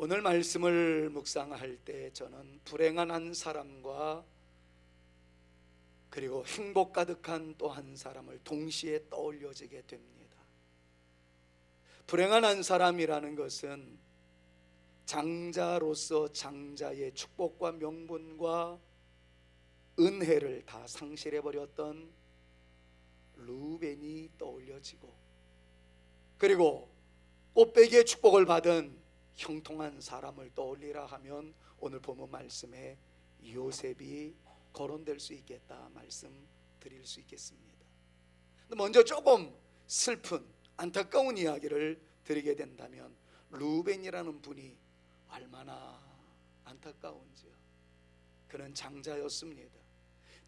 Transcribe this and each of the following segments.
오늘 말씀을 묵상할 때 저는 불행한 한 사람과 그리고 행복 가득한 또 한 사람을 동시에 떠올려지게 됩니다. 불행한 한 사람이라는 것은 장자로서 장자의 축복과 명분과 은혜를 다 상실해버렸던 르우벤이 떠올려지고, 그리고 꽃배기의 축복을 받은 형통한 사람을 떠올리라 하면 오늘 본문 말씀에 요셉이 거론될 수 있겠다 말씀드릴 수 있겠습니다. 먼저 조금 슬픈 안타까운 이야기를 드리게 된다면, 르우벤이라는 분이 얼마나 안타까운지요. 그는 장자였습니다.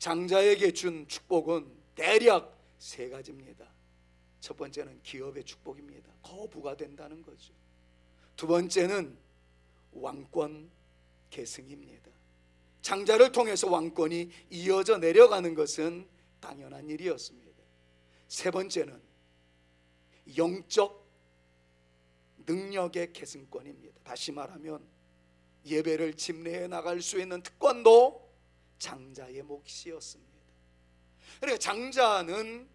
장자에게 준 축복은 대략 세 가지입니다. 첫 번째는 기업의 축복입니다. 거부가 된다는 거죠. 두 번째는 왕권 계승입니다. 장자를 통해서 왕권이 이어져 내려가는 것은 당연한 일이었습니다. 세 번째는 영적 능력의 계승권입니다. 다시 말하면 예배를 집례해 나갈 수 있는 특권도 장자의 몫이었습니다. 그러니까 장자는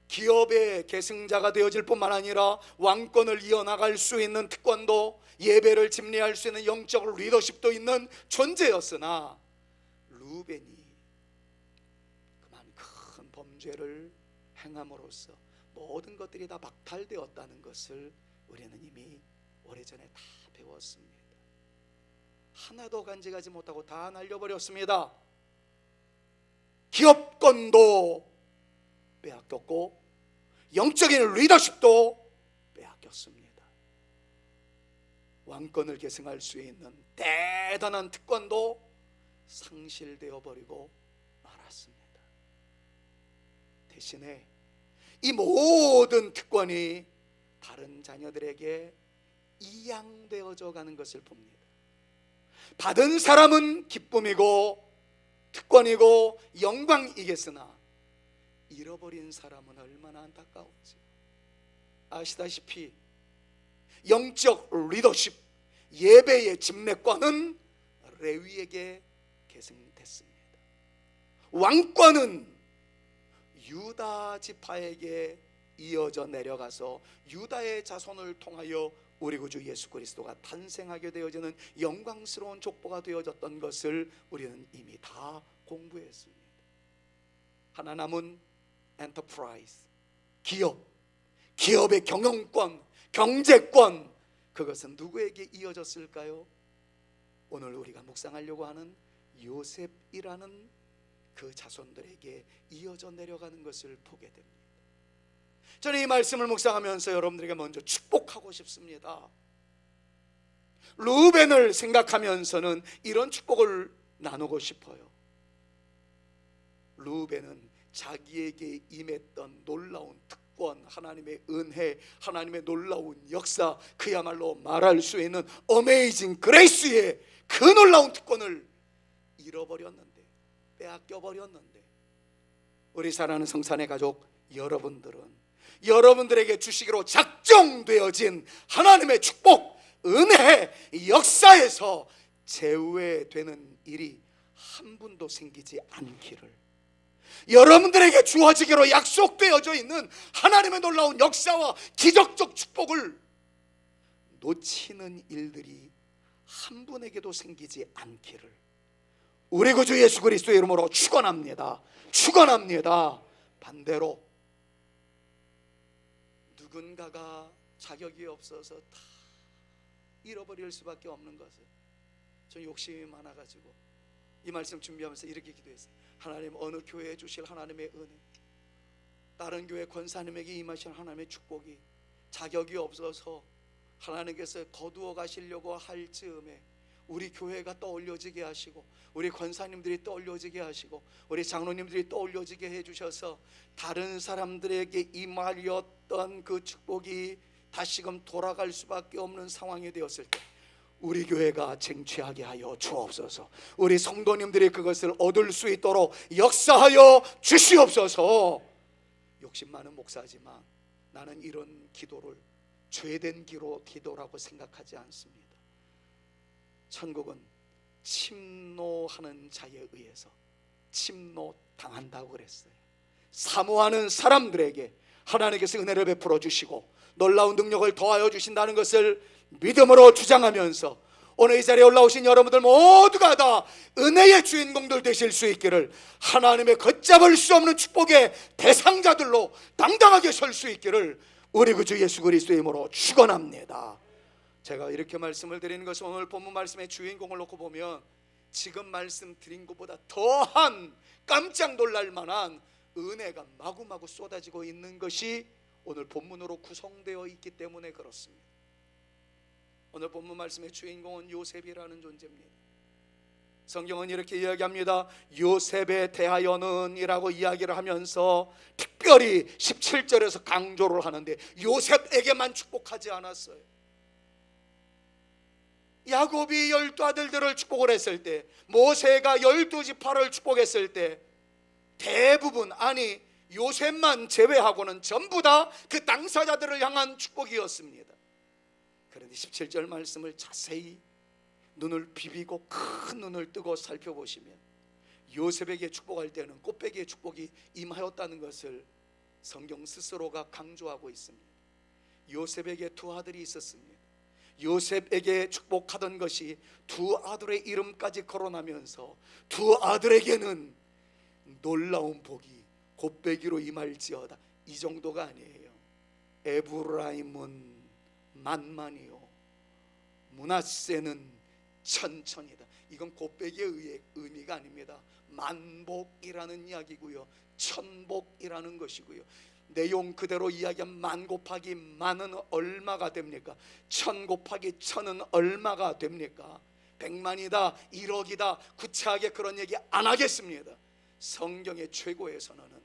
기업의 계승자가 되어질 뿐만 아니라 왕권을 이어나갈 수 있는 특권도, 예배를 집례할 수 있는 영적 리더십도 있는 존재였으나, 르우벤이 그만 큰 범죄를 행함으로써 모든 것들이 다 박탈되었다는 것을 우리는 이미 오래전에 다 배웠습니다. 하나도 간직하지 못하고 다 날려버렸습니다. 기업권도 빼앗겼고 영적인 리더십도 빼앗겼습니다. 왕권을 계승할 수 있는 대단한 특권도 상실되어 버리고 말았습니다. 대신에 이 모든 특권이 다른 자녀들에게 이양되어져 가는 것을 봅니다. 받은 사람은 기쁨이고 특권이고 영광이겠으나 잃어버린 사람은 얼마나 안타까운지. 아시다시피 영적 리더십, 예배의 집례권은 레위에게 계승됐습니다. 왕권은 유다 지파에게 이어져 내려가서 유다의 자손을 통하여 우리 구주 예수 그리스도가 탄생하게 되어지는 영광스러운 족보가 되어졌던 것을 우리는 이미 다 공부했습니다. 하나 남은 엔터프라이즈, 기업의 경영권, 경제권, 그것은 누구에게 이어졌을까요? 오늘 우리가 묵상하려고 하는 요셉이라는 그 자손들에게 이어져 내려가는 것을 보게 됩니다. 저는 이 말씀을 묵상하면서 여러분들에게 먼저 축복하고 싶습니다. 르우벤을 생각하면서는 이런 축복을 나누고 싶어요. 르우벤은 자기에게 임했던 놀라운 특권, 하나님의 은혜, 하나님의 놀라운 역사, 그야말로 말할 수 있는 어메이징 그레이스의 그 놀라운 특권을 잃어버렸는데, 빼앗겨버렸는데, 우리 사랑하는 성산의 가족 여러분들은 여러분들에게 주시기로 작정되어진 하나님의 축복, 은혜, 역사에서 제외되는 일이 한 분도 생기지 않기를, 여러분들에게 주어지기로 약속되어져 있는 하나님의 놀라운 역사와 기적적 축복을 놓치는 일들이 한 분에게도 생기지 않기를 우리 구주 예수 그리스도의 이름으로 축원합니다. 축원합니다. 반대로 누군가가 자격이 없어서 다 잃어버릴 수밖에 없는 것은, 저 욕심이 많아가지고 이 말씀 준비하면서 이렇게 기도했어요. 하나님, 어느 교회에 주실 하나님의 은혜, 다른 교회 권사님에게 임하실 하나님의 축복이 자격이 없어서 하나님께서 거두어 가시려고 할 즈음에 우리 교회가 떠올려지게 하시고, 우리 권사님들이 떠올려지게 하시고, 우리 장로님들이 떠올려지게 해주셔서 다른 사람들에게 임하였던 그 축복이 다시금 돌아갈 수밖에 없는 상황이 되었을 때 우리 교회가 쟁취하게 하여 주옵소서. 우리 성도님들이 그것을 얻을 수 있도록 역사하여 주시옵소서. 욕심 많은 목사지만 나는 이런 기도를 죄된 기도라고 생각하지 않습니다. 천국은 침노하는 자에 의해서 침노당한다고 그랬어요. 사모하는 사람들에게 하나님께서 은혜를 베풀어 주시고 놀라운 능력을 더하여 주신다는 것을 믿음으로 주장하면서 오늘 이 자리에 올라오신 여러분들 모두가 다 은혜의 주인공들 되실 수 있기를, 하나님의 걷잡을 수 없는 축복의 대상자들로 당당하게 설 수 있기를 우리 구주 예수 그리스도의 이름으로 축원합니다. 제가 이렇게 말씀을 드리는 것은 오늘 본문 말씀의 주인공을 놓고 보면 지금 말씀드린 것보다 더한 깜짝 놀랄 만한 은혜가 마구마구 쏟아지고 있는 것이 오늘 본문으로 구성되어 있기 때문에 그렇습니다. 오늘 본문 말씀의 주인공은 요셉이라는 존재입니다. 성경은 이렇게 이야기합니다. 요셉에 대하여는 이라고 이야기를 하면서 특별히 17절에서 강조를 하는데 요셉에게만 축복하지 않았어요. 야곱이 12아들들을 축복을 했을 때, 모세가 12지파를 축복했을 때 대부분, 아니 요셉만 제외하고는 전부 다 그 당사자들을 향한 축복이었습니다. 그런데 17절 말씀을 자세히 눈을 비비고 큰 눈을 뜨고 살펴보시면 요셉에게 축복할 때는 꽃배기의 축복이 임하였다는 것을 성경 스스로가 강조하고 있습니다. 요셉에게 두 아들이 있었습니다. 요셉에게 축복하던 것이 두 아들의 이름까지 거론하면서 두 아들에게는 놀라운 복이 곱배기로 임할지어다, 이 정도가 아니에요. 에브라임은 만만이요 므낫세는 천천이다. 이건 곱배기의 의미가 아닙니다. 만복이라는 이야기고요, 천복이라는 것이고요. 내용 그대로 이야기하면 만 곱하기 만은 얼마가 됩니까? 천 곱하기 천은 얼마가 됩니까? 100만이다, 1억이다, 구체하게 그런 얘기 안 하겠습니다. 성경의 최고의 선언은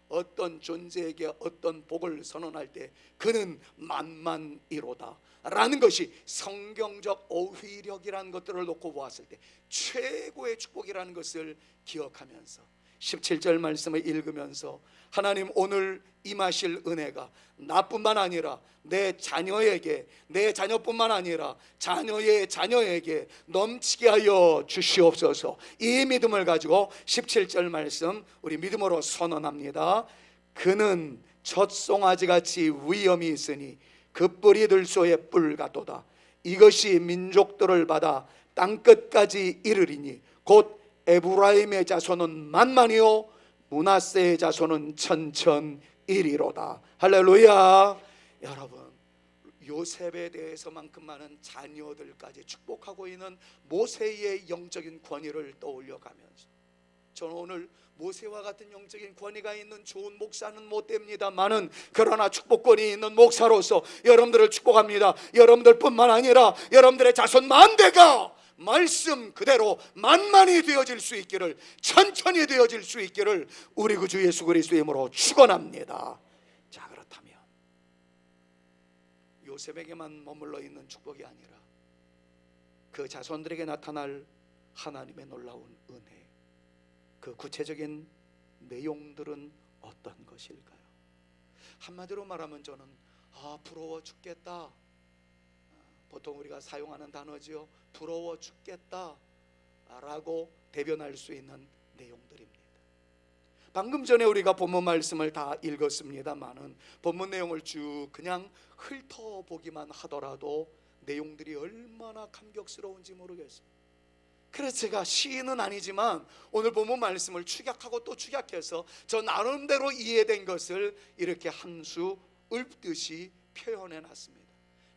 어떤 존재에게 어떤 복을 선언할 때 그는 만만이로다 라는 것이 성경적 어휘력이라는 것들을 놓고 보았을 때 최고의 축복이라는 것을 기억하면서 17절 말씀을 읽으면서 하나님 오늘 임하실 은혜가 나뿐만 아니라 내 자녀에게, 내 자녀뿐만 아니라 자녀의 자녀에게 넘치게 하여 주시옵소서. 이 믿음을 가지고 17절 말씀 우리 믿음으로 선언합니다. 그는 젖송아지같이 위엄이 있으니 그 뿌리 들소의 뿔 같도다. 이것이 민족들을 받아 땅끝까지 이르리니 곧 에브라임의 자손은 만만이요 므낫세의 자손은 천천이리로다. 할렐루야. 여러분, 요셉에 대해서만큼 많은 자녀들까지 축복하고 있는 모세의 영적인 권위를 떠올려가면서 저는 오늘 모세와 같은 영적인 권위가 있는 좋은 목사는 못 됩니다만은 그러나 축복권이 있는 목사로서 여러분들을 축복합니다. 여러분들뿐만 아니라 여러분들의 자손 만대가 말씀 그대로 만만히 되어질 수 있기를, 천천히 되어질 수 있기를 우리 구주 예수 그리스도의 이름으로 축원합니다. 자, 그렇다면 요셉에게만 머물러 있는 축복이 아니라 그 자손들에게 나타날 하나님의 놀라운 은혜, 그 구체적인 내용들은 어떤 것일까요? 한마디로 말하면 저는 부러워 죽겠다, 보통 우리가 사용하는 단어지요, 부러워 죽겠다 라고 대변할 수 있는 내용들입니다. 방금 전에 우리가 본문 말씀을 다 읽었습니다만은 본문 내용을 쭉 그냥 훑어보기만 하더라도 내용들이 얼마나 감격스러운지 모르겠습니다. 그래서 제가 시인은 아니지만 오늘 본문 말씀을 축약하고 또 축약해서 저 나름대로 이해된 것을 이렇게 한 수 읊듯이 표현해 놨습니다.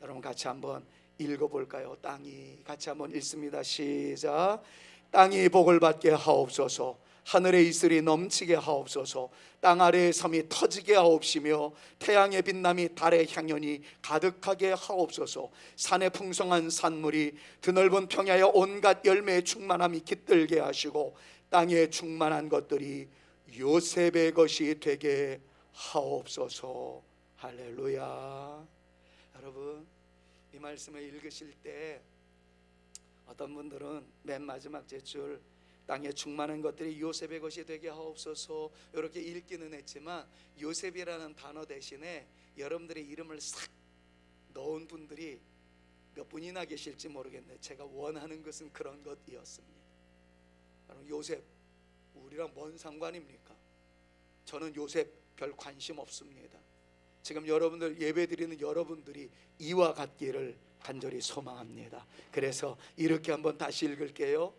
여러분 같이 한번 읽어볼까요? 땅이, 같이 한번 읽습니다. 시작. 땅이 복을 받게 하옵소서. 하늘의 이슬이 넘치게 하옵소서. 땅 아래의 섬이 터지게 하옵시며 태양의 빛남이 달의 향연이 가득하게 하옵소서. 산의 풍성한 산물이 드넓은 평야의 온갖 열매의 충만함이 깃들게 하시고 땅에 충만한 것들이 요셉의 것이 되게 하옵소서. 할렐루야. 여러분, 이 말씀을 읽으실 때 어떤 분들은 맨 마지막 제줄 땅에 충만한 것들이 요셉의 것이 되게 하옵소서 이렇게 읽기는 했지만 요셉이라는 단어 대신에 여러분들의 이름을 싹 넣은 분들이 몇 분이나 계실지 모르겠네. 제가 원하는 것은 그런 것이었습니다. 요셉 우리랑 뭔 상관입니까? 저는 요셉 별 관심 없습니다. 지금 여러분들 예배드리는 여러분들이 이와 같기를 간절히 소망합니다. 그래서 이렇게 한번 다시 읽을게요.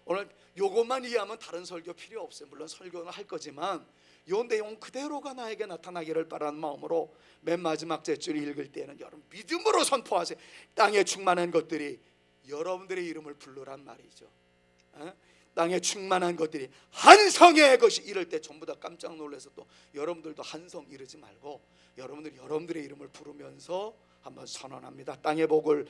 오늘 요것만 이해하면 다른 설교 필요 없어요. 물론 설교는 할 거지만 요 내용 그대로가 나에게 나타나기를 바라는 마음으로 맨 마지막 절 읽을 때는 여러분 믿음으로 선포하세요. 땅에 충만한 것들이 여러분들의 이름을 부르란 말이죠. 땅에 충만한 것들이 한성의 것이, 이럴 때 전부 다 깜짝 놀라서 또 여러분들도 한성 이러지 말고 여러분들이 여러분들의 이름을 부르면서 한번 선언합니다. 땅의 복을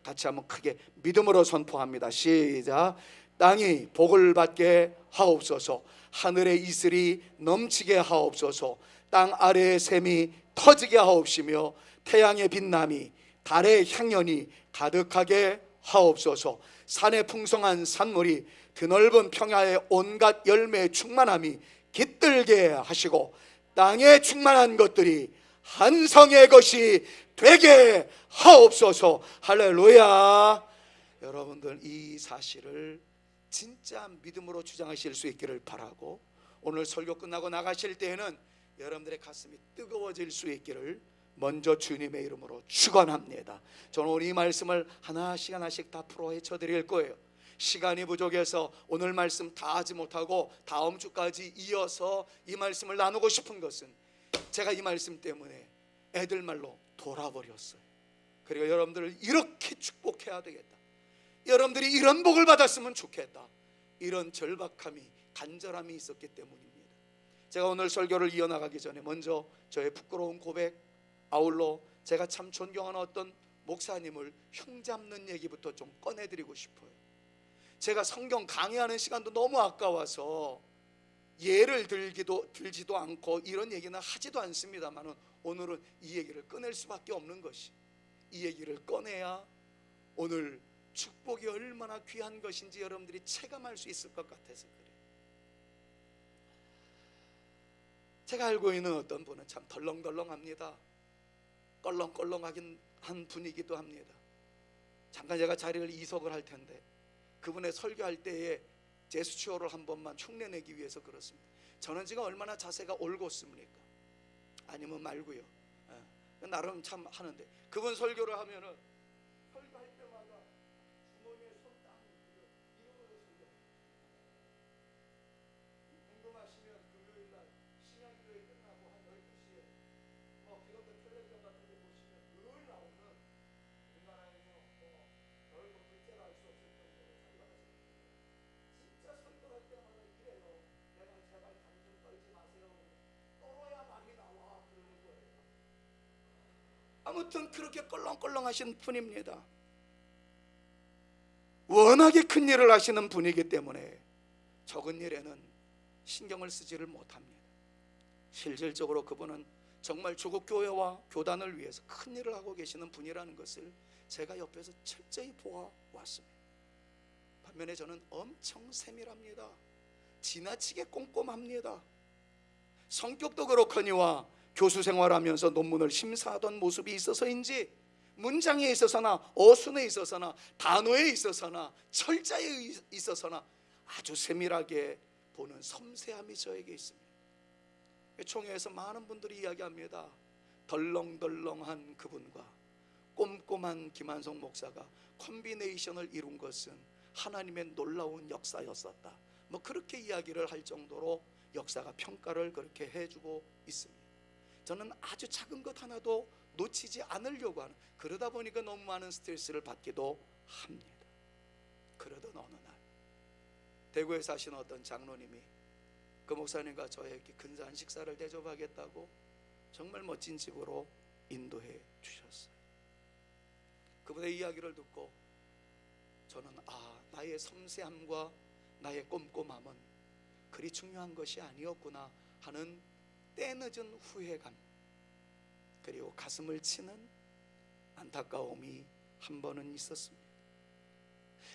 같이 한번 크게 믿음으로 선포합니다. 시작. 땅이 복을 받게 하옵소서. 하늘의 이슬이 넘치게 하옵소서. 땅 아래의 샘이 터지게 하옵시며 태양의 빛남이 달의 향연이 가득하게 하옵소서. 산의 풍성한 산물이 드넓은 평야의 온갖 열매의 충만함이 깃들게 하시고 땅에 충만한 것들이 한성의 것이 되게 하옵소서. 할렐루야. 여러분들 이 사실을 진짜 믿음으로 주장하실 수 있기를 바라고, 오늘 설교 끝나고 나가실 때에는 여러분들의 가슴이 뜨거워질 수 있기를 먼저 주님의 이름으로 축원합니다. 저는 오늘 이 말씀을 하나씩 다 풀어 헤쳐 드릴 거예요. 시간이 부족해서 오늘 말씀 다 하지 못하고 다음 주까지 이어서 이 말씀을 나누고 싶은 것은, 제가 이 말씀 때문에 애들 말로 돌아버렸어요. 그리고 여러분들을 이렇게 축복해야 되겠다, 여러분들이 이런 복을 받았으면 좋겠다, 이런 절박함이, 간절함이 있었기 때문입니다. 제가 오늘 설교를 이어나가기 전에 먼저 저의 부끄러운 고백, 아울러 제가 참 존경하는 어떤 목사님을 흉 잡는 얘기부터 좀 꺼내드리고 싶어요. 제가 성경 강의하는 시간도 너무 아까워서 예를 들지도 않고 이런 얘기는 하지도 않습니다만, 오늘은 이 얘기를 꺼낼 수밖에 없는 것이, 이 얘기를 꺼내야 오늘 축복이 얼마나 귀한 것인지 여러분들이 체감할 수 있을 것 같아서 그래요. 제가 알고 있는 어떤 분은 참 덜렁덜렁합니다. 껄렁껄렁하긴 한 분이기도 합니다. 잠깐 제가 자리를 이석을 할 텐데 그분의 설교할 때에 제스처를 한 번만 흉내내기 위해서 그렇습니다. 저는 지금 얼마나 자세가 올곧습니까? 아니면 말고요. 나름 참 하는데, 그분 설교를 하면은 설교할 때마다 주머니에 손 딱 이러면서 설교. 궁금하시면 금요일날 신양교회 끝나고 한 12시에 기독교 텔레비전 같은 데 보시면 늘 나오는, 인간아니요 별거 글자를 알 수 없을 정도로 설교하시는 분이에요. 진짜 설교할 때마다 이래요. 내가 제발 다리 좀 떨지 마세요. 떨어야 말이 나와 그러는 거예요. 아무튼 그렇게 껄렁껄렁하신 분입니다. 워낙에 큰 일을 하시는 분이기 때문에 적은 일에는 신경을 쓰지를 못합니다. 실질적으로 그분은 정말 조국교회와 교단을 위해서 큰 일을 하고 계시는 분이라는 것을 제가 옆에서 철저히 보아왔습니다. 반면에 저는 엄청 세밀합니다. 지나치게 꼼꼼합니다. 성격도 그렇거니와 교수 생활하면서 논문을 심사하던 모습이 있어서인지 문장에 있어서나 어순에 있어서나 단어에 있어서나 철자에 있어서나 아주 세밀하게 보는 섬세함이 저에게 있습니다. 총회에서 많은 분들이 이야기합니다. 덜렁덜렁한 그분과 꼼꼼한 김한성 목사가 콤비네이션을 이룬 것은 하나님의 놀라운 역사였었다, 그렇게 이야기를 할 정도로 역사가 평가를 그렇게 해주고 있습니다. 저는 아주 작은 것 하나도 놓치지 않으려고 하는, 그러다 보니까 너무 많은 스트레스를 받기도 합니다. 그러던 어느 날 대구에 사시는 어떤 장로님이 그 목사님과 저에게 근사한 식사를 대접하겠다고 정말 멋진 집으로 인도해 주셨어요. 그분의 이야기를 듣고 저는 나의 섬세함과 나의 꼼꼼함은 그리 중요한 것이 아니었구나 하는 때늦은 후회감, 그리고 가슴을 치는 안타까움이 한 번은 있었습니다.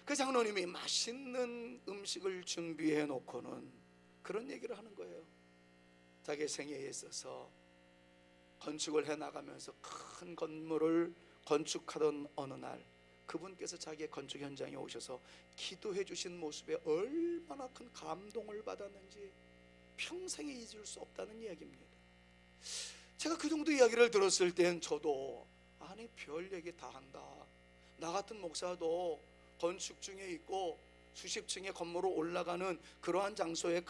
그 장로님이 맛있는 음식을 준비해 놓고는 그런 얘기를 하는 거예요. 자기 생애에 있어서 건축을 해나가면서 큰 건물을 건축하던 어느 날 그분께서 자기의 건축 현장에 오셔서 기도해 주신 모습에 얼마나 큰 감동을 받았는지 평생에 잊을 수 없다는 이야기입니다. 제가 그 정도 이야기를 들었을 땐 저도 아니 별 얘기 다 한다. 나 같은 목사도 건축 중에 있고 수십 층의 건물로 올라가는 그러한 장소에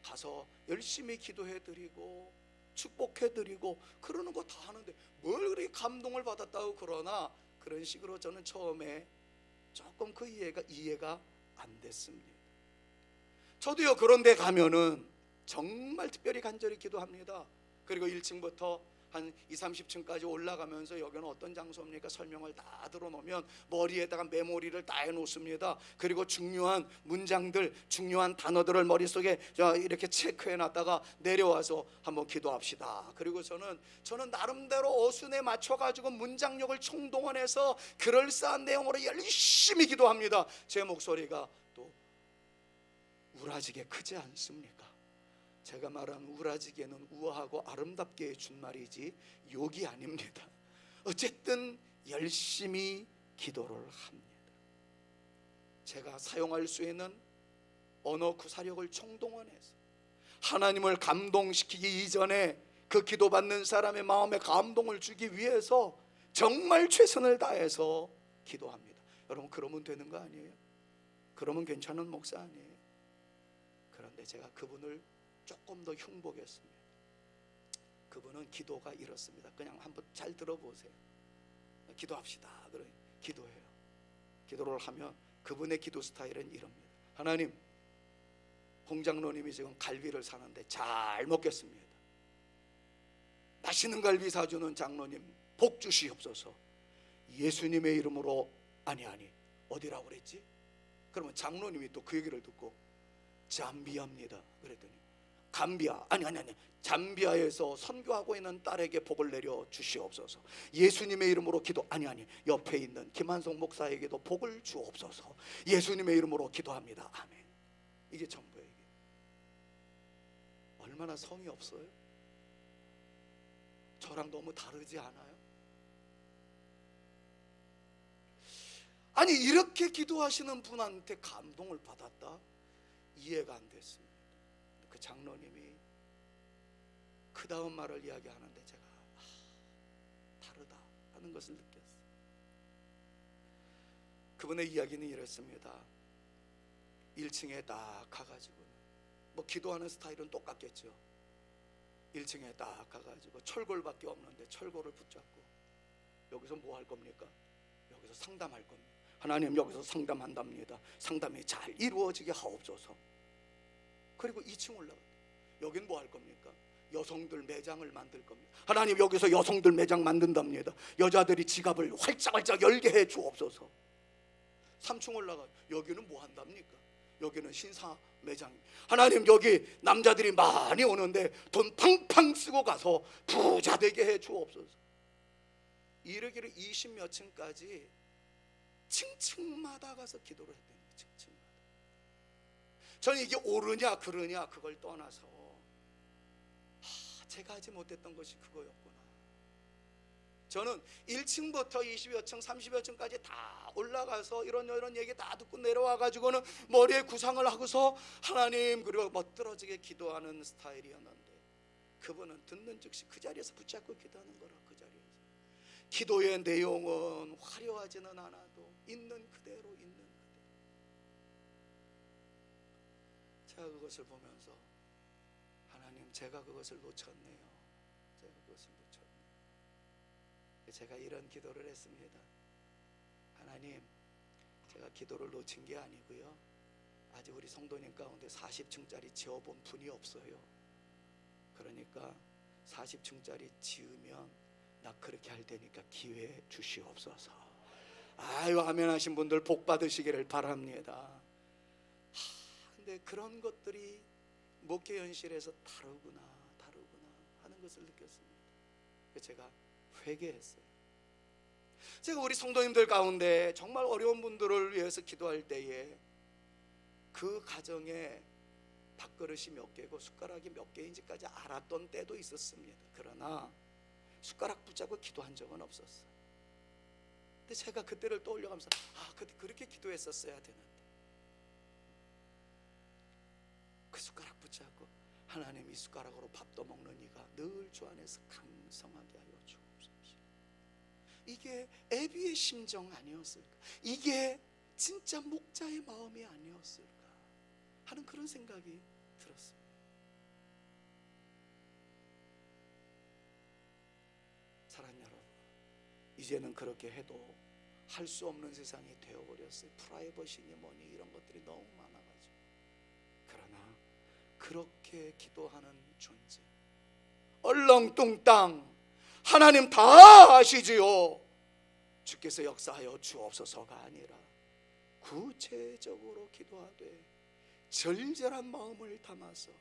가서 열심히 기도해 드리고 축복해 드리고 그러는 거 다 하는데 뭘 그리 감동을 받았다고 그러나, 그런 식으로 저는 처음에 조금 그 이해가 안 됐습니다. 저도요 그런 데 가면은 정말 특별히 간절히 기도합니다. 그리고 1층부터 한 20, 30층까지 올라가면서 여기는 어떤 장소입니까? 설명을 다 들어놓으면 머리에다가 메모리를 다 해놓습니다. 그리고 중요한 문장들, 중요한 단어들을 머릿속에 이렇게 체크해놨다가 내려와서 한번 기도합시다. 그리고 저는 나름대로 어순에 맞춰가지고 문장력을 총동원해서 그럴싸한 내용으로 열심히 기도합니다. 제 목소리가 또 우라지게 크지 않습니까? 제가 말한 우라지게는 우아하고 아름답게 해준 말이지 욕이 아닙니다. 어쨌든 열심히 기도를 합니다. 제가 사용할 수 있는 언어 구사력을 총동원해서 하나님을 감동시키기 이전에 그 기도받는 사람의 마음에 감동을 주기 위해서 정말 최선을 다해서 기도합니다. 여러분 그러면 되는 거 아니에요? 그러면 괜찮은 목사 아니에요? 그런데 제가 그분을 조금 더 흉보겠습니다. 그분은 기도가 이렇습니다. 그냥 한번 잘 들어보세요. 기도합시다. 그래 기도해요. 기도를 하면 그분의 기도 스타일은 이럽니다. 하나님, 홍장로님이 지금 갈비를 사는데 잘 먹겠습니다. 맛있는 갈비 사주는 장로님 복 주시옵소서. 예수님의 이름으로. 아니 어디라고 그랬지? 그러면 장로님이 또 그 얘기를 듣고 잠비아입니다. 그랬더니 감비아 아니 잠비아에서 선교하고 있는 딸에게 복을 내려 주시옵소서. 예수님의 이름으로 기도. 아니 옆에 있는 김한송 목사에게도 복을 주옵소서. 예수님의 이름으로 기도합니다. 아멘. 이게 전부예요. 이게 얼마나 성의 없어요? 저랑 너무 다르지 않아요? 아니 이렇게 기도하시는 분한테 감동을 받았다? 이해가 안 됐습니다. 그 장로님이 그 다음 말을 이야기하는데 제가 다르다 하는 것을 느꼈어요. 그분의 이야기는 이랬습니다. 1층에 딱 가가지고는 뭐 기도하는 스타일은 똑같겠죠. 1층에 딱 가가지고 철골밖에 없는데 철골을 붙잡고 여기서 뭐 할 겁니까? 여기서 상담할 겁니다. 하나님 여기서 상담한답니다. 상담이 잘 이루어지게 하옵소서. 그리고 2층 올라가. 여긴 뭐 할 겁니까? 여성들 매장을 만들 겁니다. 하나님 여기서 여성들 매장 만든답니다. 여자들이 지갑을 활짝활짝 열게 해 주옵소서. 3층 올라가. 여기는 뭐 한답니까? 여기는 신사 매장. 하나님 여기 남자들이 많이 오는데 돈 팡팡 쓰고 가서 부자 되게 해 주옵소서. 이르기를 20몇 층까지 층층마다 가서 기도를 했대요. 층층마다. 저는 이게 옳으냐 그르냐 그걸 떠나서 제가 하지 못했던 것이 그거였구나. 저는 1층부터 20여 층 30여 층까지 다 올라가서 이런 얘기 다 듣고 내려와가지고는 머리에 구상을 하고서 하나님 그리고 멋들어지게 기도하는 스타일이었는데, 그분은 듣는 즉시 그 자리에서 붙잡고 기도하는 거라. 그 자리에서 기도의 내용은 화려하지는 않아도 있는 그대로. 제가 그것을 보면서 하나님 제가 그것을 놓쳤네요. 제가 이런 기도를 했습니다. 하나님 제가 기도를 놓친 게 아니고요, 아직 우리 성도님 가운데 40층짜리 지어본 분이 없어요. 그러니까 40층짜리 지으면 나 그렇게 할 테니까 기회 주시옵소서. 아유 아멘 하신 분들 복 받으시기를 바랍니다. 근데 그런 것들이 목회 현실에서 다르구나 하는 것을 느꼈습니다. 제가 회개했어요. 제가 우리 성도님들 가운데 정말 어려운 분들을 위해서 기도할 때에 그 가정에 밥그릇이 몇 개고 숟가락이 몇 개인지까지 알았던 때도 있었습니다. 그러나 숟가락 붙잡고 기도한 적은 없었어요. 근데 제가 그때를 떠올려가면서 그때 그렇게 기도했었어야 되는데. 그 숟가락 붙잡고 하나님, 이 숟가락으로 밥도 먹는 이가 늘 주 안에서 강성하게 하여 주옵소서. 이게 애비의 심정 아니었을까? 이게 진짜 목자의 마음이 아니었을까 하는 그런 생각이 들었습니다. 사랑하는 여러분, 이제는 그렇게 해도 할 수 없는 세상이 되어버렸어요. 프라이버시니 뭐니 이런 것들이 너무 많아가지고. 그러나 그렇게 기도하는 존재, 얼렁뚱땅 하나님 다 아시지요, 주께서 역사하여 주옵소서가 아니라 구체적으로 기도하되 절절한 마음을 담아서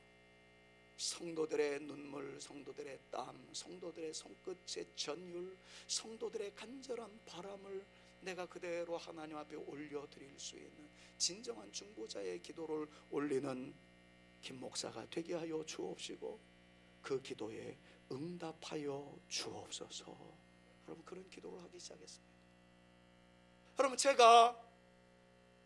성도들의 눈물, 성도들의 땀, 성도들의 손끝의 전율, 성도들의 간절한 바람을 내가 그대로 하나님 앞에 올려드릴 수 있는 진정한 중보자의 기도를 올리는 김 목사가 되게 하여 주옵시고 그 기도에 응답하여 주옵소서. 여러분, 그런 기도를 하기 시작했습니다. 여러분, 제가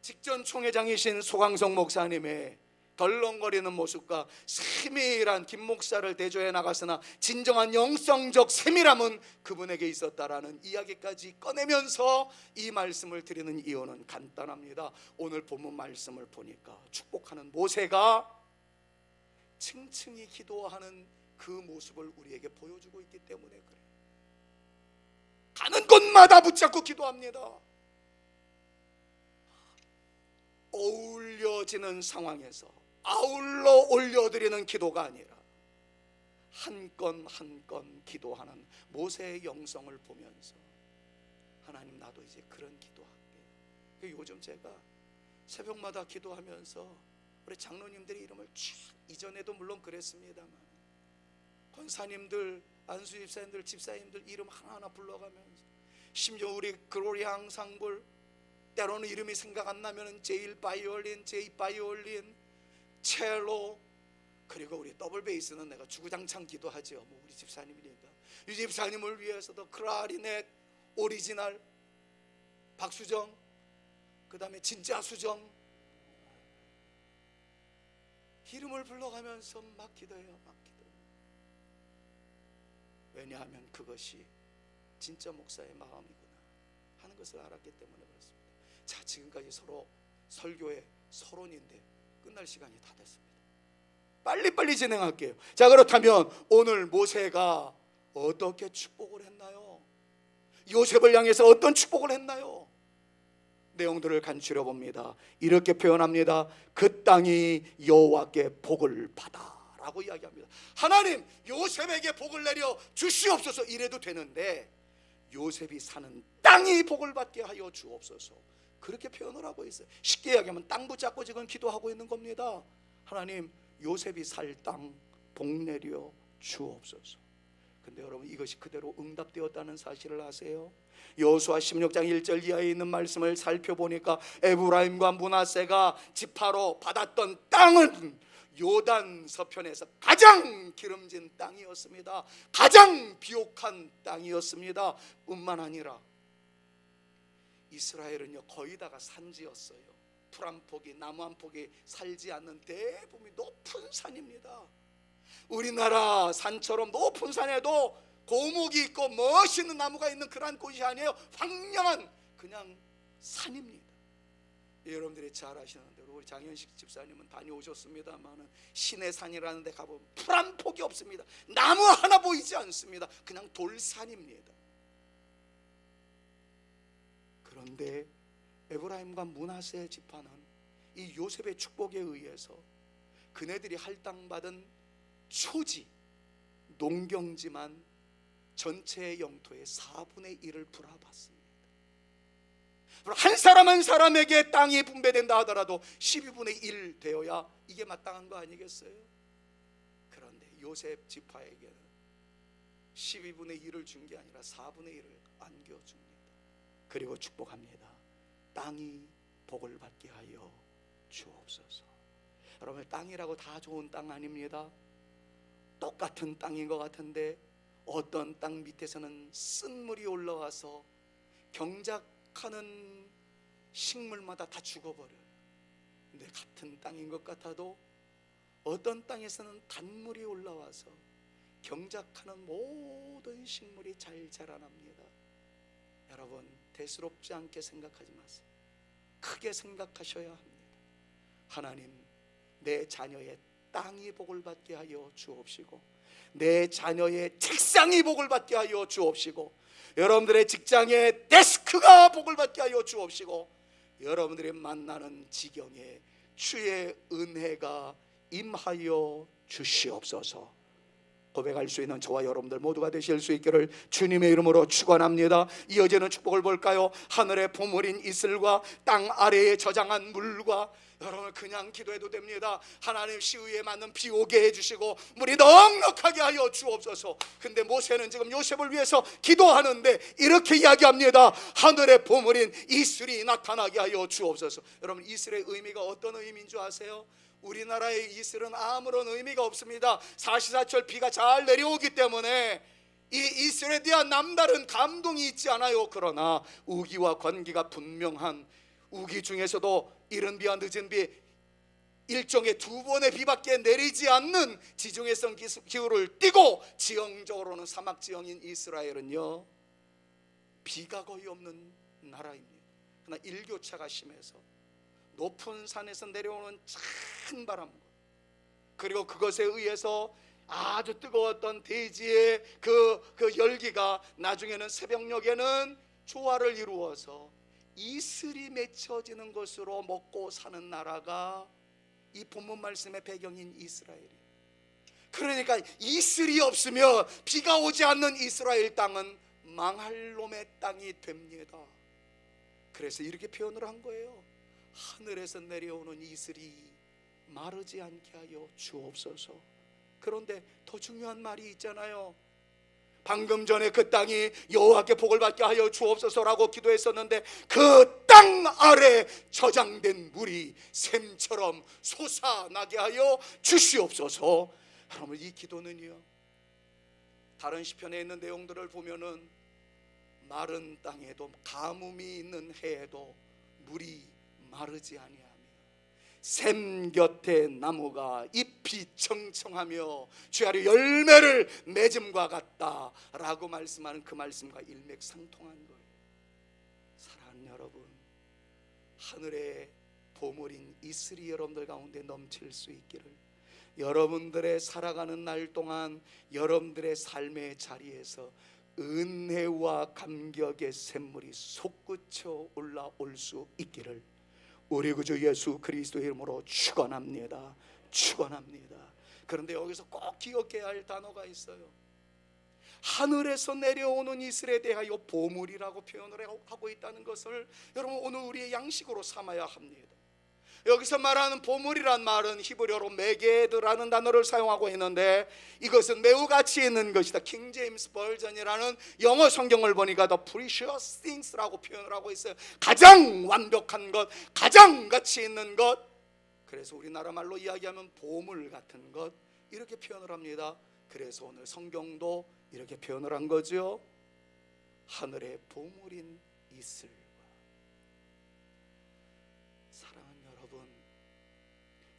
직전 총회장이신 소강성 목사님의 덜렁거리는 모습과 세밀한 김 목사를 대조해 나갔으나 진정한 영성적 세밀함은 그분에게 있었다라는 이야기까지 꺼내면서 이 말씀을 드리는 이유는 간단합니다. 오늘 본문 말씀을 보니까 축복하는 모세가 층층이 기도하는 그 모습을 우리에게 보여주고 있기 때문에 그래요. 가는 곳마다 붙잡고 기도합니다. 어울려지는 상황에서 아울러 올려드리는 기도가 아니라 한 건 한 건 기도하는 모세의 영성을 보면서 하나님, 나도 이제 그런 기도할게. 요즘 제가 새벽마다 기도하면서 우리 장로님들의 이름을 쭉, 이전에도 물론 그랬습니다만 권사님들, 안수 집사님들, 집사님들 이름 하나하나 불러가면서, 심지어 우리 글로리아 앙상블 때로는 이름이 생각 안 나면은 제1 바이올린, 제2 바이올린, 첼로, 그리고 우리 더블 베이스는 내가 주구장창 기도하죠. 뭐 우리 집사님이니까. 이 집사님을 위해서도 클라리넷 오리지널 박수정, 그 다음에 진짜 수정, 이름을 불러가면서 막 기도해요. 막 기도해요. 왜냐하면 그것이 진짜 목사의 마음이구나 하는 것을 알았기 때문에 그렇습니다. 자, 지금까지 서로 설교의 서론인데 끝날 시간이 다 됐습니다. 빨리빨리 진행할게요. 자, 그렇다면 오늘 모세가 어떻게 축복을 했나요? 요셉을 향해서 어떤 축복을 했나요? 내용들을 간추려 봅니다. 이렇게 표현합니다. 그 땅이 여호와께 복을 받아 라고 이야기합니다. 하나님, 요셉에게 복을 내려 주시옵소서 이래도 되는데 요셉이 사는 땅이 복을 받게 하여 주옵소서, 그렇게 표현을 하고 있어요. 쉽게 이야기하면 땅 붙잡고 지금 기도하고 있는 겁니다. 하나님, 요셉이 살 땅 복 내려 주옵소서. 근데 여러분, 이것이 그대로 응답되었다는 사실을 아세요? 여호수아 16장 1절 이하에 있는 말씀을 살펴보니까 에브라임과 므낫세가 지파로 받았던 땅은 요단 서편에서 가장 기름진 땅이었습니다. 가장 비옥한 땅이었습니다. 뿐만 아니라 이스라엘은요, 거의 다가 산지였어요. 풀 한 폭이, 나무 한 폭이 살지 않는 대부분이 높은 산입니다. 우리나라 산처럼 높은 산에도 고목이 있고 멋있는 나무가 있는 그런 곳이 아니에요. 황량한 그냥 산입니다. 여러분들이 잘 아시는 대로 우리 장현식 집사님은 다녀오셨습니다만 신의 산이라는 데 가보면 풀 한 폭이 없습니다. 나무 하나 보이지 않습니다. 그냥 돌산입니다. 그런데 에브라임과 므낫세 지파는 이 요셉의 축복에 의해서 그네들이 할당받은 초지, 농경지만 전체 영토의 4분의 1을 불화받습니다. 한 사람 한 사람에게 땅이 분배된다 하더라도 12분의 1 되어야 이게 마땅한 거 아니겠어요? 그런데 요셉 지파에게는 12분의 1을 준 게 아니라 4분의 1을 안겨줍니다. 그리고 축복합니다. 땅이 복을 받게 하여 주옵소서. 여러분, 땅이라고 다 좋은 땅 아닙니다. 똑같은 땅인 것 같은데 어떤 땅 밑에서는 쓴물이 올라와서 경작하는 식물마다 다 죽어버려요. 근데 같은 땅인 것 같아도 어떤 땅에서는 단물이 올라와서 경작하는 모든 식물이 잘 자라납니다. 여러분, 대수롭지 않게 생각하지 마세요. 크게 생각하셔야 합니다. 하나님, 내 자녀의 땅이 복을 받게 하여 주옵시고, 내 자녀의 책상이 복을 받게 하여 주옵시고, 여러분들의 직장의 데스크가 복을 받게 하여 주옵시고, 여러분들이 만나는 지경에 주의 은혜가 임하여 주시옵소서. 고백할 수 있는 저와 여러분들 모두가 되실 수 있기를 주님의 이름으로 축원합니다. 이어지는 축복을 볼까요? 하늘의 보물인 이슬과 땅 아래에 저장한 물과, 여러분 그냥 기도해도 됩니다. 하나님 시위에 맞는 비 오게 해주시고 물이 넉넉하게 하여 주옵소서. 근데 모세는 지금 요셉을 위해서 기도하는데 이렇게 이야기합니다. 하늘의 보물인 이슬이 나타나게 하여 주옵소서. 여러분, 이슬의 의미가 어떤 의미인 줄 아세요? 우리나라의 이슬은 아무런 의미가 없습니다. 사시사철 비가 잘 내려오기 때문에 이 이슬에 대한 남다른 감동이 있지 않아요. 그러나 우기와 관기가 분명한, 우기 중에서도 이른 비와 늦은 비, 일종의 두 번의 비밖에 내리지 않는 지중해성 기후를 띠고 지형적으로는 사막 지형인 이스라엘은요, 비가 거의 없는 나라입니다. 그러나 일교차가 심해서 높은 산에서 내려오는 찬 바람과, 그리고 그것에 의해서 아주 뜨거웠던 대지의 그 열기가 나중에는 새벽녘에는 조화를 이루어서 이슬이 맺혀지는 것으로 먹고 사는 나라가 이 본문 말씀의 배경인 이스라엘이에요. 그러니까 이슬이 없으면, 비가 오지 않는 이스라엘 땅은 망할 놈의 땅이 됩니다. 그래서 이렇게 표현을 한 거예요. 하늘에서 내려오는 이슬이 마르지 않게 하여 주옵소서. 그런데 더 중요한 말이 있잖아요. 방금 전에 그 땅이 여호와께 복을 받게 하여 주옵소서라고 기도했었는데 그 땅 아래 저장된 물이 샘처럼 솟아나게 하여 주시옵소서. 여러분, 이 기도는요, 다른 시편에 있는 내용들을 보면은 마른 땅에도, 가뭄이 있는 해에도 물이 마르지 아니하며 샘 곁에 나무가 잎이 청청하며 주야로 열매를 맺음과 같다 라고 말씀하는 그 말씀과 일맥상통한 거예요. 사랑하는 여러분, 하늘의 보물인 이슬이 여러분들 가운데 넘칠 수 있기를, 여러분들의 살아가는 날 동안 여러분들의 삶의 자리에서 은혜와 감격의 샘물이 솟구쳐 올라올 수 있기를 우리 구주 예수 그리스도의 이름으로 축원합니다. 축원합니다. 그런데 여기서 꼭 기억해야 할 단어가 있어요. 하늘에서 내려오는 이슬에 대하여 보물이라고 표현을 하고 있다는 것을 여러분 오늘 우리의 양식으로 삼아야 합니다. 여기서 말하는 보물이란 말은 히브리어로 메게드라는 단어를 사용하고 있는데, 이것은 매우 가치 있는 것이다. 킹 제임스 버전이라는 영어 성경을 보니까 The precious things라고 표현을 하고 있어요. 가장 완벽한 것, 가장 가치 있는 것. 그래서 우리나라 말로 이야기하면 보물 같은 것, 이렇게 표현을 합니다. 그래서 오늘 성경도 이렇게 표현을 한 거죠. 하늘의 보물인 이슬.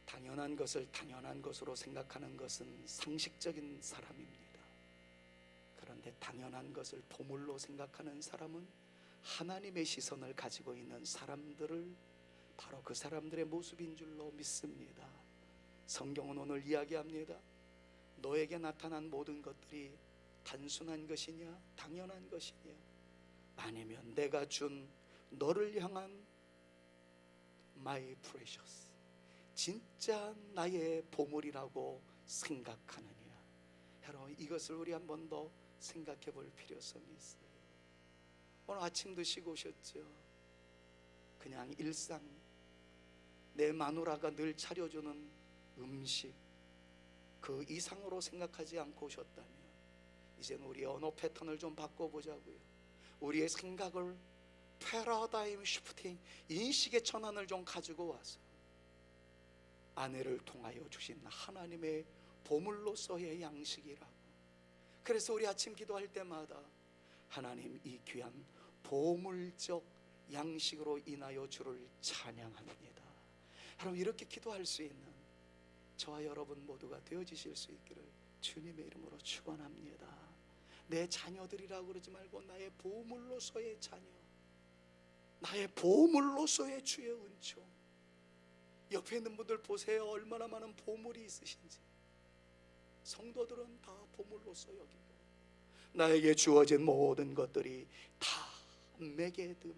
당연한 것을 당연한 것으로 생각하는 것은 상식적인 사람입니다. 그런데 당연한 것을 보물로 생각하는 사람은 하나님의 시선을 가지고 있는 사람들을, 바로 그 사람들의 모습인 줄로 믿습니다. 성경은 오늘 이야기합니다. 너에게 나타난 모든 것들이 단순한 것이냐, 당연한 것이냐, 아니면 내가 준 너를 향한 my precious, 진짜 나의 보물이라고 생각하느냐. 여러분, 이것을 우리 한 번 더 생각해 볼 필요성이 있어요. 오늘 아침 드시고 오셨죠? 그냥 일상, 내 마누라가 늘 차려주는 음식, 그 이상으로 생각하지 않고 오셨다면 이제는 우리의 언어 패턴을 좀 바꿔보자고요. 우리의 생각을 패러다임 시프팅, 인식의 전환을 좀 가지고 와서 아내를 통하여 주신 하나님의 보물로서의 양식이라고. 그래서 우리 아침 기도할 때마다 하나님, 이 귀한 보물적 양식으로 인하여 주를 찬양합니다. 여러분, 이렇게 기도할 수 있는 저와 여러분 모두가 되어지실 수 있기를 주님의 이름으로 축원합니다. 내 자녀들이라고 그러지 말고 나의 보물로서의 자녀, 나의 보물로서의 주의 은총. 옆에 있는 분들 보세요. 얼마나 많은 보물이 있으신지. 성도들은 다 보물로서 여기고, 나에게 주어진 모든 것들이 다 메게드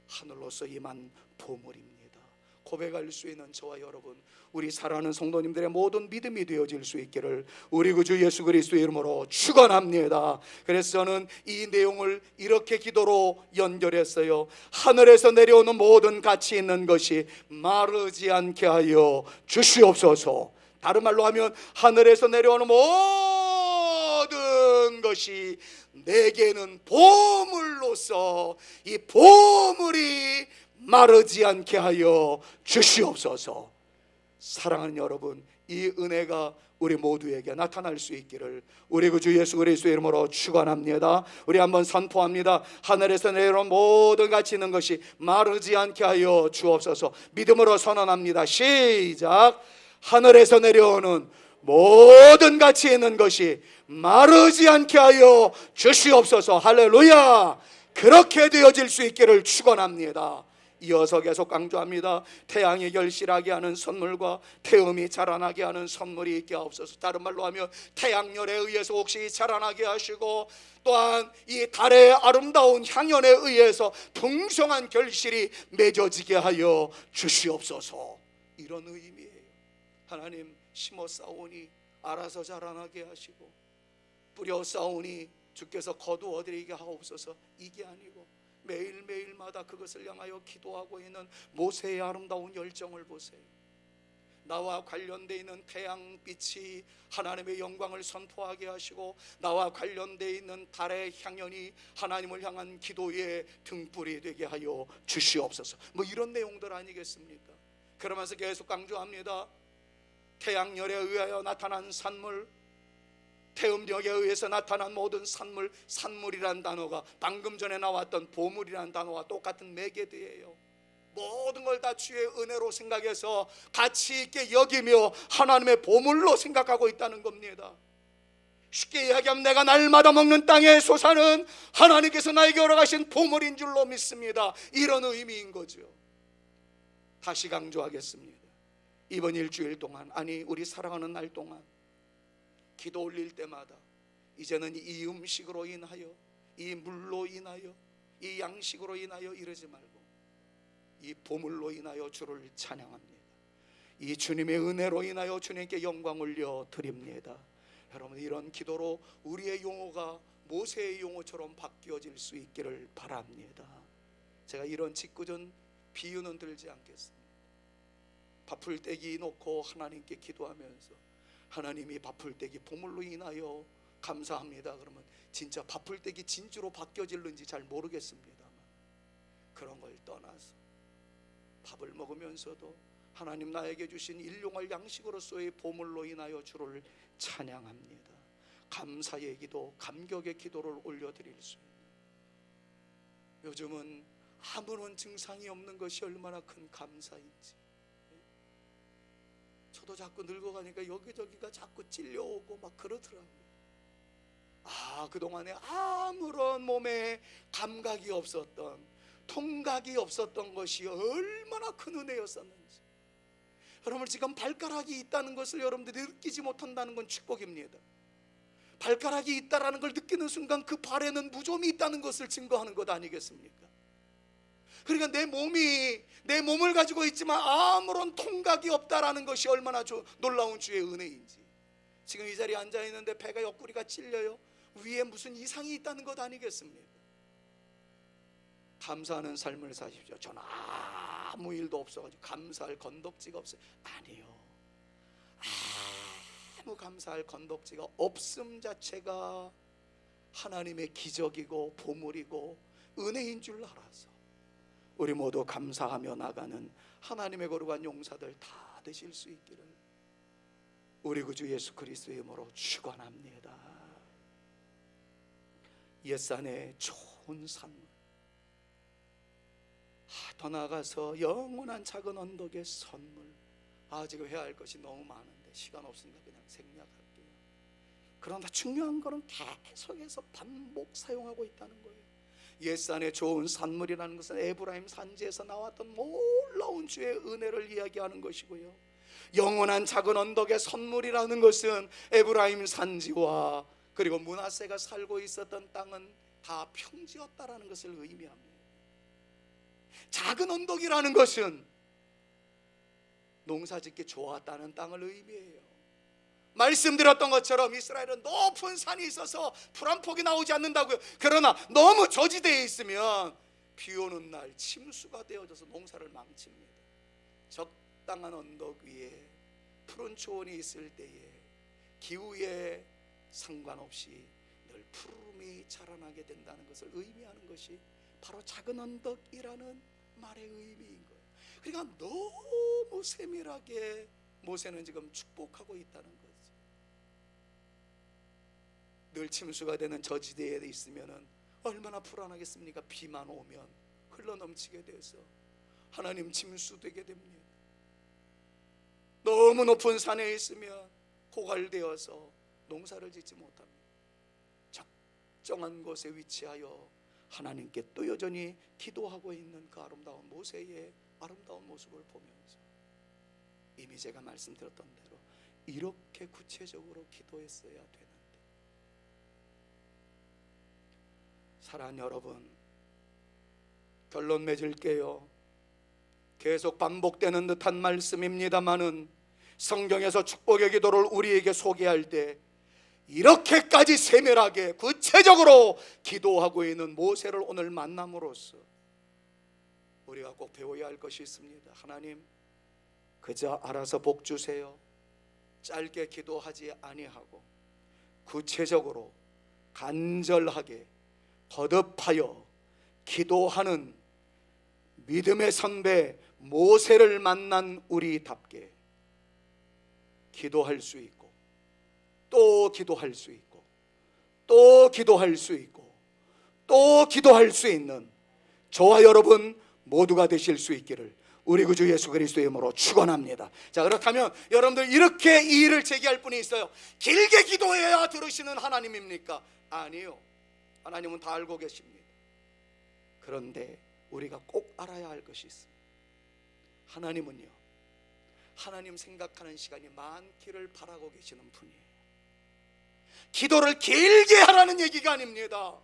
하늘로서 임한 보물입니다. 고백할 수 있는 저와 여러분, 우리 사랑하는 성도님들의 모든 믿음이 되어질 수 있기를 우리 구주 예수 그리스도의 이름으로 축원합니다. 그래서 저는 이 내용을 이렇게 기도로 연결했어요. 하늘에서 내려오는 모든 가치 있는 것이 마르지 않게 하여 주시옵소서. 다른 말로 하면 하늘에서 내려오는 모든 것이 내게는 보물로서 이 보물이 마르지 않게 하여 주시옵소서. 사랑하는 여러분, 이 은혜가 우리 모두에게 나타날 수 있기를 우리 구주 예수 그리스도의 이름으로 축원합니다. 우리 한번 선포합니다. 하늘에서 내려온 모든 가치 있는 것이 마르지 않게 하여 주옵소서. 믿음으로 선언합니다. 시작. 하늘에서 내려오는 모든 가치 있는 것이 마르지 않게 하여 주시옵소서. 할렐루야. 그렇게 되어질 수 있기를 축원합니다. 이어서 계속 강조합니다. 태양이 결실하게 하는 선물과 태음이 자라나게 하는 선물이 있게 하옵소서. 다른 말로 하면 태양열에 의해서 혹시 자라나게 하시고, 또한 이 달의 아름다운 향연에 의해서 풍성한 결실이 맺어지게 하여 주시옵소서. 이런 의미예요. 하나님, 심어 싸우니 알아서 자라나게 하시고, 뿌려 싸우니 주께서 거두어 드리게 하옵소서. 이게 아니고 매일매일마다 그것을 향하여 기도하고 있는 모세의 아름다운 열정을 보세요. 나와 관련되어 있는 태양빛이 하나님의 영광을 선포하게 하시고, 나와 관련되어 있는 달의 향연이 하나님을 향한 기도의 등불이 되게 하여 주시옵소서. 뭐 이런 내용들 아니겠습니까? 그러면서 계속 강조합니다. 태양열에 의하여 나타난 산물, 태음력에 의해서 나타난 모든 산물, 산물이란 단어가 방금 전에 나왔던 보물이란 단어와 똑같은 메게드예요. 모든 걸 다 주의 은혜로 생각해서 가치 있게 여기며 하나님의 보물로 생각하고 있다는 겁니다. 쉽게 이야기하면 내가 날마다 먹는 땅의 소산은 하나님께서 나에게 허락하신 보물인 줄로 믿습니다. 이런 의미인 거죠. 다시 강조하겠습니다. 이번 일주일 동안, 아니 우리 사랑하는 날 동안 기도 올릴 때마다 이제는 이 음식으로 인하여, 이 물로 인하여, 이 양식으로 인하여 이러지 말고 이 보물로 인하여 주를 찬양합니다. 이 주님의 은혜로 인하여 주님께 영광 올려 드립니다. 여러분, 이런 기도로 우리의 용어가 모세의 용어처럼 바뀌어질 수 있기를 바랍니다. 제가 이런 짓궂은 비유는 들지 않겠습니다. 밥풀떼기 놓고 하나님께 기도하면서 하나님이 밥풀떼기 보물로 인하여 감사합니다 그러면 진짜 밥풀떼기 진주로 바뀌어질는지 잘 모르겠습니다만, 그런 걸 떠나서 밥을 먹으면서도 하나님 나에게 주신 일용할 양식으로서의 보물로 인하여 주를 찬양합니다. 감사의 기도, 감격의 기도를 올려드릴 수 있는, 요즘은 아무런 증상이 없는 것이 얼마나 큰 감사인지. 저도 자꾸 늙어가니까 여기저기가 자꾸 찔려오고 막 그러더라고요. 그동안에 아무런 몸에 감각이 없었던, 통각이 없었던 것이 얼마나 큰 은혜였었는지. 여러분, 지금 발가락이 있다는 것을 여러분들이 느끼지 못한다는 건 축복입니다. 발가락이 있다는 걸 느끼는 순간 그 발에는 무좀이 있다는 것을 증거하는 것 아니겠습니까? 그러니까 내 몸을 가지고 있지만 아무런 통각이 없다라는 것이 얼마나 놀라운 주의 은혜인지. 지금 이 자리에 앉아 있는데 배가 옆구리가 찔려요. 위에 무슨 이상이 있다는 것 아니겠습니까? 감사하는 삶을 사십시오. 저는 아무 일도 없어가지고 감사할 건덕지가 없어요. 아니요, 아무 감사할 건덕지가 없음 자체가 하나님의 기적이고 보물이고 은혜인 줄 알아서 우리 모두 감사하며 나가는 하나님의 거룩한 용사들 다 되실 수 있기를 우리 구주 예수 그리스도의 이름으로 축원합니다. 옛산에 좋은 좋은 산물, 더 나아가서 영원한 작은 언덕의 선물. 지금 해야 할 것이 너무 많은데 시간 없으니까 그냥 생략할게요. 그러나 중요한 거는 계속해서 반복 사용하고 있다는 거예요. 옛산의 좋은 산물이라는 것은 에브라임 산지에서 나왔던 놀라운 주의 은혜를 이야기하는 것이고요, 영원한 작은 언덕의 선물이라는 것은 에브라임 산지와 그리고 므낫세가 살고 있었던 땅은 다 평지였다라는 것을 의미합니다. 작은 언덕이라는 것은 농사짓기 좋았다는 땅을 의미해요. 말씀드렸던 것처럼 이스라엘은 높은 산이 있어서 풀 한 폭이 나오지 않는다고요. 그러나 너무 저지대에 있으면 비 오는 날 침수가 되어져서 농사를 망칩니다. 적당한 언덕 위에 푸른 초원이 있을 때에 기후에 상관없이 늘 푸름이 자라나게 된다는 것을 의미하는 것이 바로 작은 언덕이라는 말의 의미인 거예요. 그러니까 너무 세밀하게 모세는 지금 축복하고 있다는 거죠. 늘 침수가 되는 저지대에 있으면 얼마나 불안하겠습니까? 비만 오면 흘러넘치게 돼서 하나님 침수되게 됩니다. 너무 높은 산에 있으면 고갈되어서 농사를 짓지 못합니다. 적정한 곳에 위치하여 하나님께 또 여전히 기도하고 있는 그 아름다운 모세의 아름다운 모습을 보면서 이미 제가 말씀드렸던 대로 이렇게 구체적으로 기도했어야 되는데, 사랑하는 여러분, 결론 맺을게요. 계속 반복되는 듯한 말씀입니다마는 성경에서 축복의 기도를 우리에게 소개할 때 이렇게까지 세밀하게 구체적으로 기도하고 있는 모세를 오늘 만남으로써 우리가 꼭 배워야 할 것이 있습니다. 하나님, 그저 알아서 복 주세요, 짧게 기도하지 아니하고 구체적으로 간절하게 거듭하여 기도하는 믿음의 선배 모세를 만난 우리답게 기도할 수 있고 또 기도할 수 있고 또 기도할 수 있고 또 기도할 수 있는 저와 여러분 모두가 되실 수 있기를 우리 구주 예수 그리스도의 이름으로 축원합니다. 자, 그렇다면 여러분들 이렇게 이 일을 제기할 분이 있어요. 길게 기도해야 들으시는 하나님입니까? 아니요, 하나님은 다 알고 계십니다. 그런데 우리가 꼭 알아야 할 것이 있습니다. 하나님은요, 하나님 생각하는 시간이 많기를 바라고 계시는 분이에요. 기도를 길게 하라는 얘기가 아닙니다.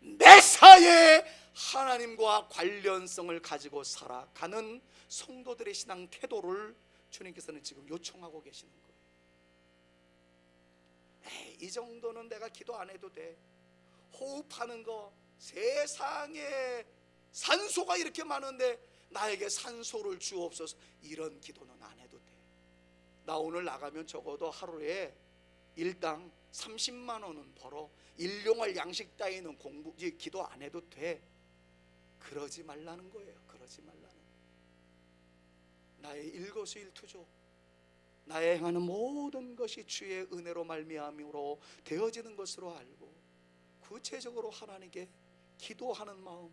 매사에 하나님과 관련성을 가지고 살아가는 성도들의 신앙 태도를 주님께서는 지금 요청하고 계시는 거예요. 이 정도는 내가 기도 안 해도 돼. 호흡하는 거, 세상에 산소가 이렇게 많은데 나에게 산소를 주옵소서, 이런 기도는 안 해도 돼. 나 오늘 나가면 적어도 하루에 일당 30만 원은 벌어. 일용할 양식 따위는 기도 안 해도 돼. 그러지 말라는 거예요. 그러지 말라는 거예요. 나의 일거수일투족, 나의 행하는 모든 것이 주의 은혜로 말미암으로 되어지는 것으로 알고 구체적으로 하나님께 기도하는 마음,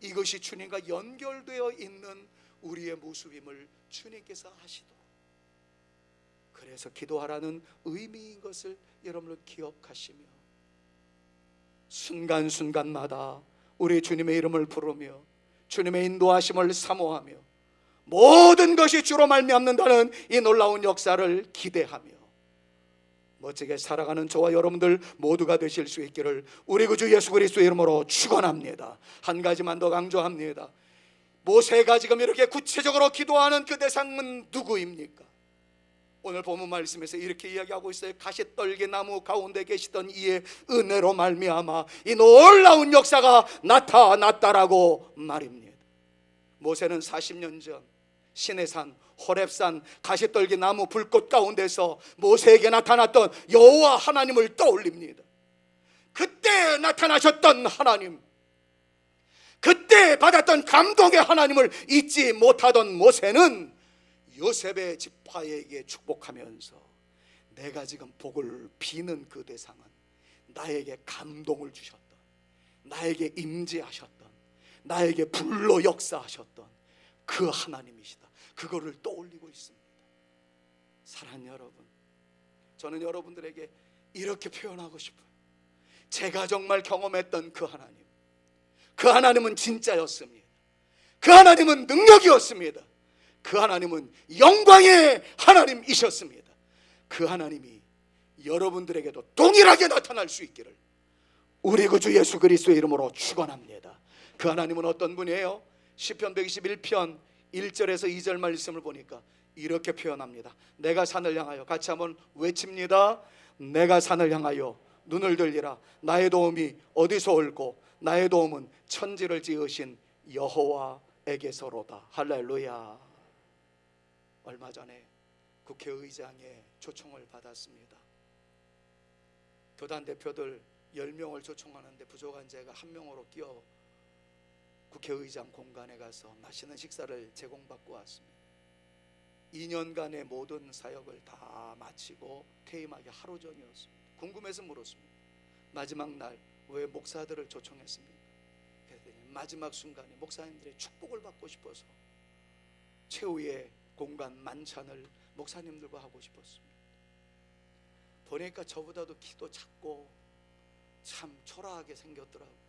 이것이 주님과 연결되어 있는 우리의 모습임을 주님께서 하시도록, 그래서 기도하라는 의미인 것을 여러분들 기억하시며 순간순간마다 우리 주님의 이름을 부르며 주님의 인도하심을 사모하며 모든 것이 주로 말미암는다는 이 놀라운 역사를 기대하며 멋지게 살아가는 저와 여러분들 모두가 되실 수 있기를 우리 구주 예수 그리스도의 이름으로 축원합니다. 한 가지만 더 강조합니다. 모세가 지금 이렇게 구체적으로 기도하는 그 대상은 누구입니까? 오늘 본문 말씀에서 이렇게 이야기하고 있어요. 가시떨기 나무 가운데 계시던 이의 은혜로 말미암아 이 놀라운 역사가 나타났다라고 말입니다. 모세는 40년 전 시내산 호렙산 가시떨기 나무 불꽃 가운데서 모세에게 나타났던 여호와 하나님을 떠올립니다. 그때 나타나셨던 하나님, 그때 받았던 감동의 하나님을 잊지 못하던 모세는 요셉의 지파에게 축복하면서 내가 지금 복을 비는 그 대상은 나에게 감동을 주셨던, 나에게 임재하셨던, 나에게 불로 역사하셨던 그 하나님이시다. 그거를 떠올리고 있습니다. 사랑하는 여러분, 저는 여러분들에게 이렇게 표현하고 싶어요. 제가 정말 경험했던 그 하나님, 그 하나님은 진짜였습니다. 그 하나님은 능력이었습니다. 그 하나님은 영광의 하나님이셨습니다. 그 하나님이 여러분들에게도 동일하게 나타날 수 있기를 우리 구주 예수 그리스도의 이름으로 축원합니다. 그 하나님은 어떤 분이에요? 시편 121편 1절에서 2절 말씀을 보니까 이렇게 표현합니다. 내가 산을 향하여, 같이 한번 외칩니다. 내가 산을 향하여 눈을 들리라. 나의 도움이 어디서 올고 나의 도움은 천지를 지으신 여호와에게서로다. 할렐루야. 얼마 전에 국회의장의 초청을 받았습니다. 교단 대표들 10명을 초청하는데 부족한 제가 1명으로 끼어 국회의장 공간에 가서 맛있는 식사를 제공받고 왔습니다. 2년간의 모든 사역을 다 마치고 퇴임하기 하루 전이었습니다. 궁금해서 물었습니다. 마지막 날 왜 목사들을 초청했습니까? 그랬더니 마지막 순간에 목사님들의 축복을 받고 싶어서 최후의 공간 만찬을 목사님들과 하고 싶었습니다. 보니까 저보다도 키도 작고 참 초라하게 생겼더라고요.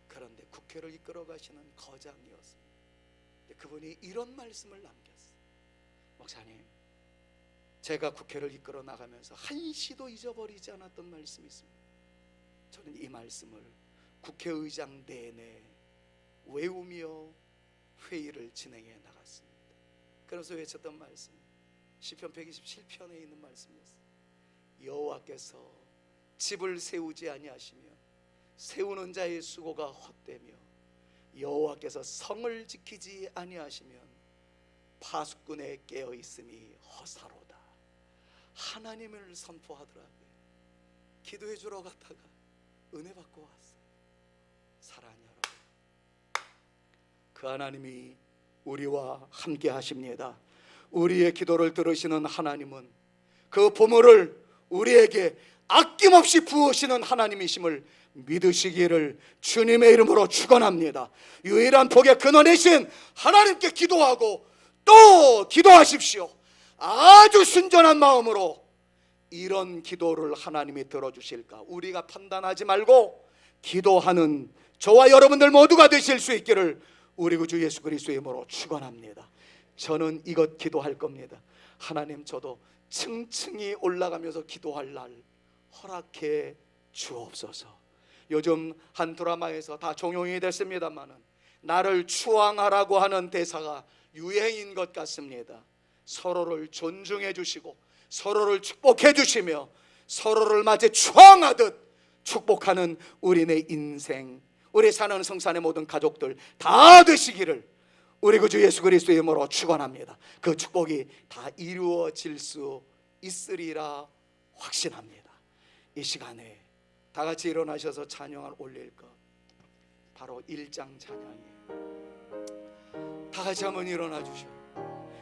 그런데 국회를 이끌어 가시는 거장이었습니다. 그분이 이런 말씀을 남겼어요. 목사님, 제가 국회를 이끌어 나가면서 한시도 잊어버리지 않았던 말씀이 있습니다. 저는 이 말씀을 국회의장 내내 외우며 회의를 진행해 나갔습니다. 그래서 외쳤던 말씀, 시편 127편에 있는 말씀이었어요. 여호와께서 집을 세우지 아니하시면 세우는 자의 수고가 헛되며 여호와께서 성을 지키지 아니하시면 파수꾼에 깨어 있음이 허사로다. 하나님을 선포하더라고요. 기도해 주러 갔다가 은혜 받고 왔어요. 사랑하는 여러분, 그 하나님이 우리와 함께 하십니다. 우리의 기도를 들으시는 하나님은 그 보물을 우리에게 아낌없이 부으시는 하나님이심을 믿으시기를 주님의 이름으로 축원합니다. 유일한 복의 근원이신 하나님께 기도하고 또 기도하십시오. 아주 순전한 마음으로 이런 기도를 하나님이 들어주실까 우리가 판단하지 말고 기도하는 저와 여러분들 모두가 되실 수 있기를 우리 구주 예수 그리스도의 이름으로 축원합니다. 저는 이것 기도할 겁니다. 하나님, 저도 층층이 올라가면서 기도할 날 허락해 주옵소서. 요즘 한 드라마에서 다 종용이 됐습니다마는 나를 추앙하라고 하는 대사가 유행인 것 같습니다. 서로를 존중해 주시고 서로를 축복해 주시며 서로를 마치 추앙하듯 축복하는 우리네 인생, 우리 사는 성산의 모든 가족들 다 되시기를 우리 구주 예수 그리스도의 이름으로 축원합니다. 그 축복이 다 이루어질 수 있으리라 확신합니다. 이 시간에 다 같이 일어나셔서 찬양을 올릴 것, 바로 1장 찬양이에요. 다 같이 한번 일어나 주시오.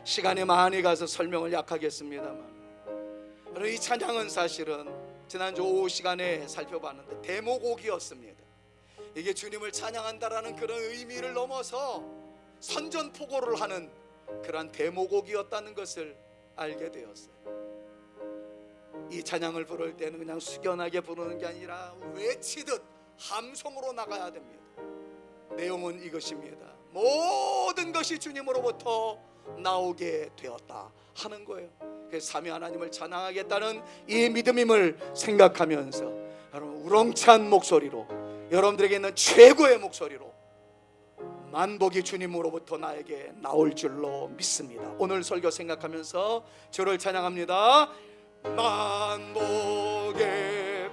시간이 많이 가서 설명을 약하겠습니다만 이 찬양은 사실은 지난주 오후 시간에 살펴봤는데 대목곡이었습니다. 이게 주님을 찬양한다라는 그런 의미를 넘어서 선전포고를 하는 그러한 대목곡이었다는 것을 알게 되었어요. 이 찬양을 부를 때는 그냥 숙연하게 부르는 게 아니라 외치듯 함성으로 나가야 됩니다. 내용은 이것입니다. 모든 것이 주님으로부터 나오게 되었다 하는 거예요. 그래서 삼위 하나님을 찬양하겠다는 이 믿음임을 생각하면서 여러분 우렁찬 목소리로, 여러분들에게 있는 최고의 목소리로 만복이 주님으로부터 나에게 나올 줄로 믿습니다. 오늘 설교 생각하면서 주를 찬양합니다. 만복의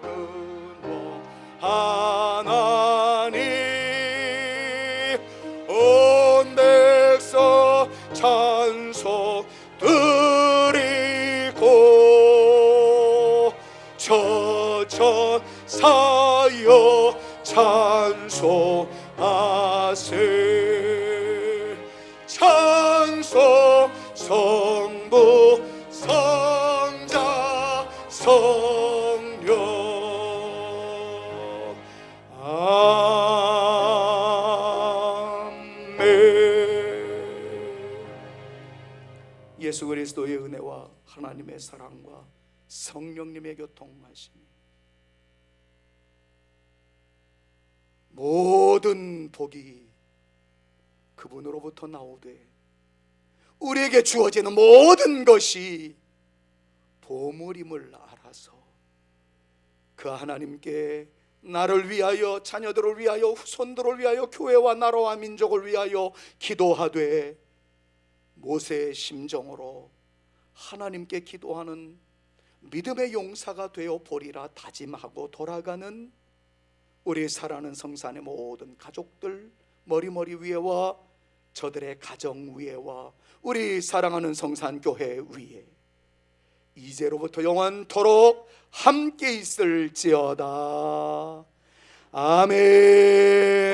근원 하나님, 온 백성 찬송 드리고 저천사여 찬송하세. 찬송 성부 성자 성령. 예수 그리스도의 은혜와 하나님의 사랑과 성령님의 교통하심이 모든 복이 그분으로부터 나오되 우리에게 주어지는 모든 것이 보물임을 알아서 그 하나님께 나를 위하여, 자녀들을 위하여, 후손들을 위하여, 교회와 나라와 민족을 위하여 기도하되 모세의 심정으로 하나님께 기도하는 믿음의 용사가 되어 보리라 다짐하고 돌아가는 우리 사랑하는 성산의 모든 가족들 머리머리 위에와 저들의 가정 위에와 우리 사랑하는 성산교회 위에 이제로부터 영원토록 함께 있을지어다. 아멘.